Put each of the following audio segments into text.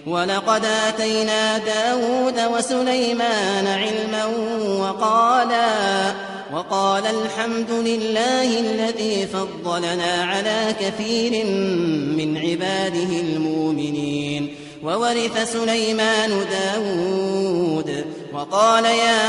ولقد آتينا داود وسليمان علما وقال الحمد لله الذي فضلنا على كثير من عباده المؤمنين. وورث سليمان داود وقال يا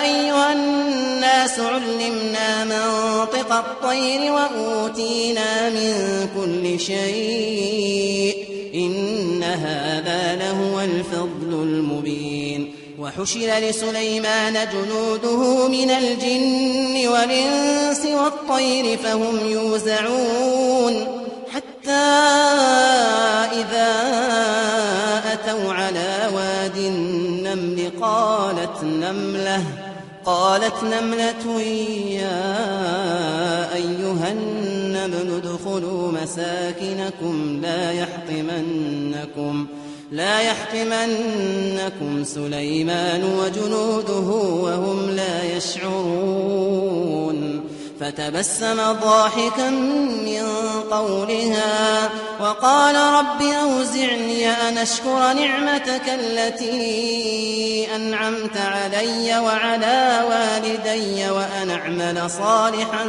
أيها الناس علمنا منطق الطير وأوتينا من كل شيء إن هذا لهو الفضل المبين. وحشر لسليمان جنوده من الجن والإنس والطير فهم يوزعون حتى إذا أتوا على واد النمل قالت نملة يا أيها النمل ادخلوا مساكنكم لا يحطمنكم سليمان وجنوده وهم لا يشعرون. فتبسم ضاحكا من قولها وقال رب أوزعني أن أشكر نعمتك التي أنعمت علي وعلى والدي وأن أعمل صالحا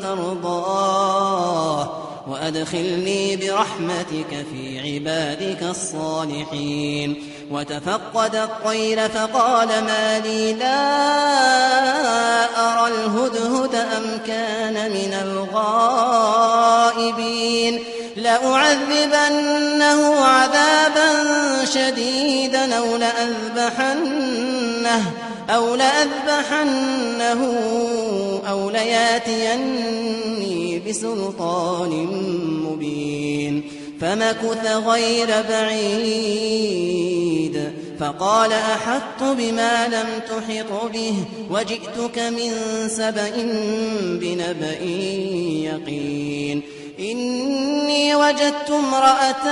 ترضاه وأدخلني برحمتك في عبادك الصالحين. وتفقد الطير فقال ما لي لا أرى الهدهد أم كان من الغائبين لأعذبنه عذابا شديدا أو لأذبحنه أو لياتيني بسلطان مبين. فمكث غير بعيد فقال أحطت بما لم تحط به وجئتك من سبأ بنبأ يقين. إني وجدت امرأة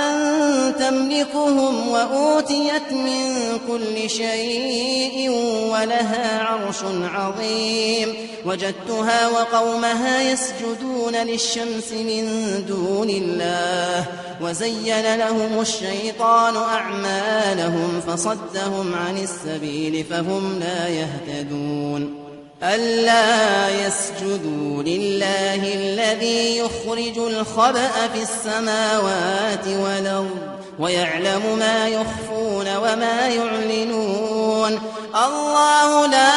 تملكهم وأوتيت من كل شيء ولها عرش عظيم. وجدتها وقومها يسجدون للشمس من دون الله وزين لهم الشيطان أعمالهم فصدهم عن السبيل فهم لا يهتدون. ألا يسجدوا لله الذي يخرج الخبأ في السماوات والأرض ويعلم ما يخفون وما يعلنون. الله لا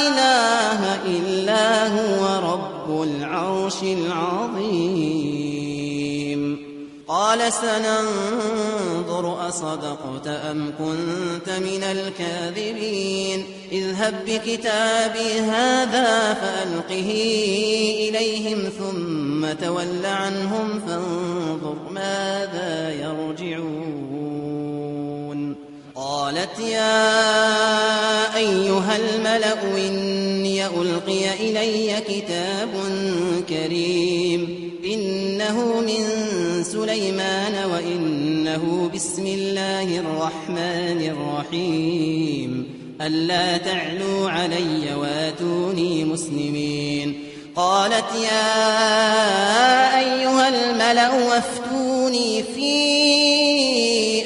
إله إلا هو رب العرش العظيم. قال سننظر أصدقت أم كنت من الكاذبين. اذهب بكتابي هذا فألقه إليهم ثم تول عنهم فانظر ماذا يرجعون. قالت يا أيها الملأ إني ألقي إلي كتاب كريم إنه من سليمان وإنه بسم الله الرحمن الرحيم ألا تعلوا علي واتوني مسلمين. قالت يا أيها الملأ وافتوني في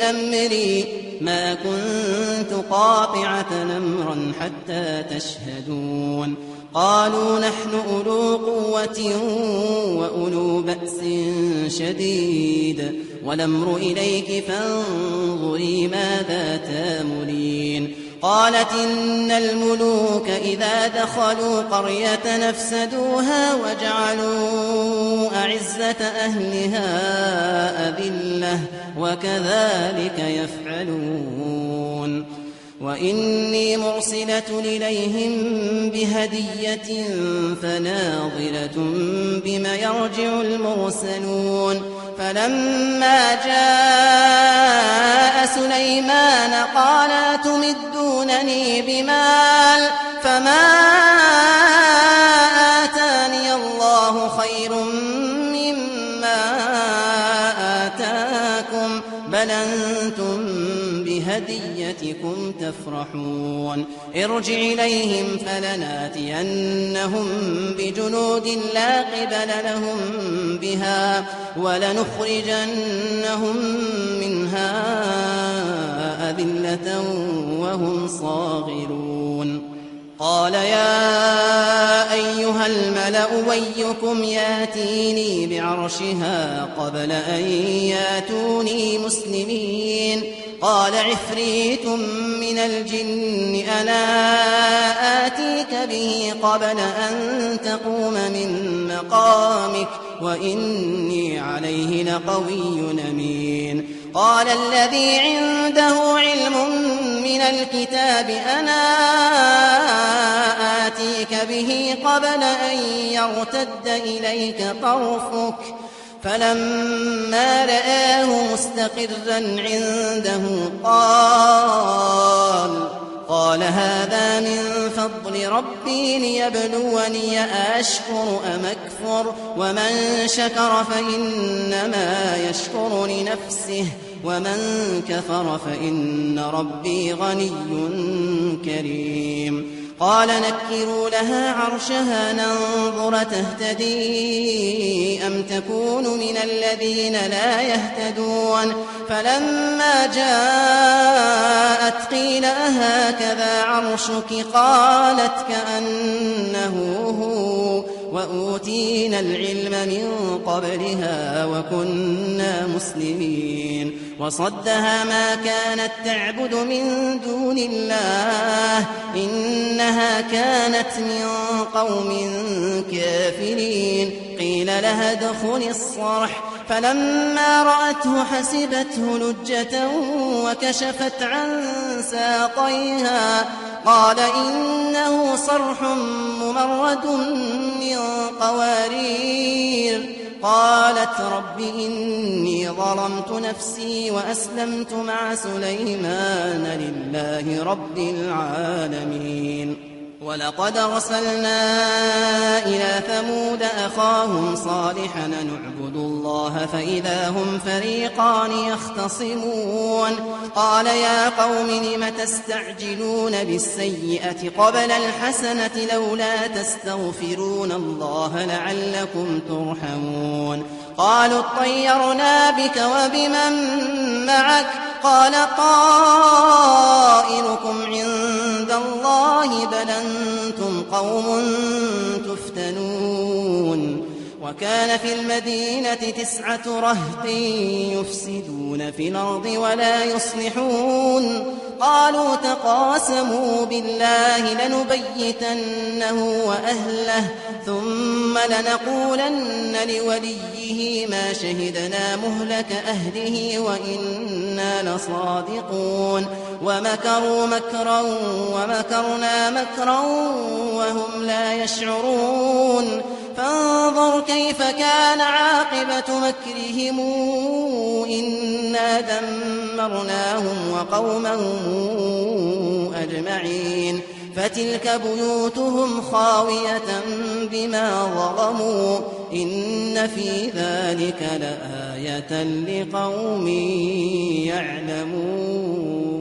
أمري ما كنت قاطعة أمرا حتى تشهدون. قالوا نحن أولو قوة وأولو بأس شديد والأمر إليك فانظري ماذا تامرين. قالت إن الملوك إذا دخلوا قرية نفسدوها وجعلوا أعزة أهلها أذلة وكذلك يفعلون. وإني مرسلة إليهم بهدية فناظرة بما يرجع المرسلون. فلما جاء سليمان قال أتمدونني بمال فما آتاني الله خير مما آتاكم بل أنتم بهديتكم تفرحون ارجع إليهم فلناتينهم بجنود لا قبل لهم بها ولنخرجنهم منها أذلة وهم صاغرون قال يا أيها الملأ أيكم ياتيني بعرشها قبل أن ياتوني مسلمين قال عفريت من الجن أنا آتيك به قبل أن تقوم من مقامك وإني عليه لقوي أمين قال الذي عنده علم من الكتاب أنا آتيك به قبل أن يرتد إليك طرفك فلما رآه مستقرا عنده قال هذا من فضل ربي ليبلوني أشكر أم أكفر ومن شكر فإنما يشكر لنفسه ومن كفر فإن ربي غني كريم قال نكروا لها عرشها ننظر تهتدي أم تكون من الذين لا يهتدون فلما جاءت قيل أهكذا عرشك قالت كأنه هو وأوتينا العلم من قبلها وكنا مسلمين وصدها ما كانت تعبد من دون الله إنها كانت من قوم كافرين قيل لها ادخل الصرح فلما رأته حسبته لجة وكشفت عن ساقيها قال إنه صرح ممرد من قوارير قالت رب إني ظلمت نفسي وأسلمت مع سليمان لله رب العالمين ولقد أرسلنا إلى ثمود أخاهم صالحا نعبد الله فإذا هم فريقان يختصمون قال يا قوم لم تستعجلون بالسيئة قبل الحسنة لولا تستغفرون الله لعلكم ترحمون قالوا اطيرنا بك وبمن معك قال طائركم عند الله بل أنتم قوم تفتنون وكان في المدينة 9 رهط يفسدون في الأرض ولا يصلحون قالوا تقاسموا بالله لنبيتنه وأهله ثم لنقولن لوليه ما شهدنا مهلك أهله وإنا لصادقون ومكروا مكرا ومكرنا مكرا وهم لا يشعرون فانظر كيف كان عاقبة مكرهم إنا دمرناهم وقومهم أجمعين فتلك بيوتهم خاوية بما ظلموا إن في ذلك لآية لقوم يعلمون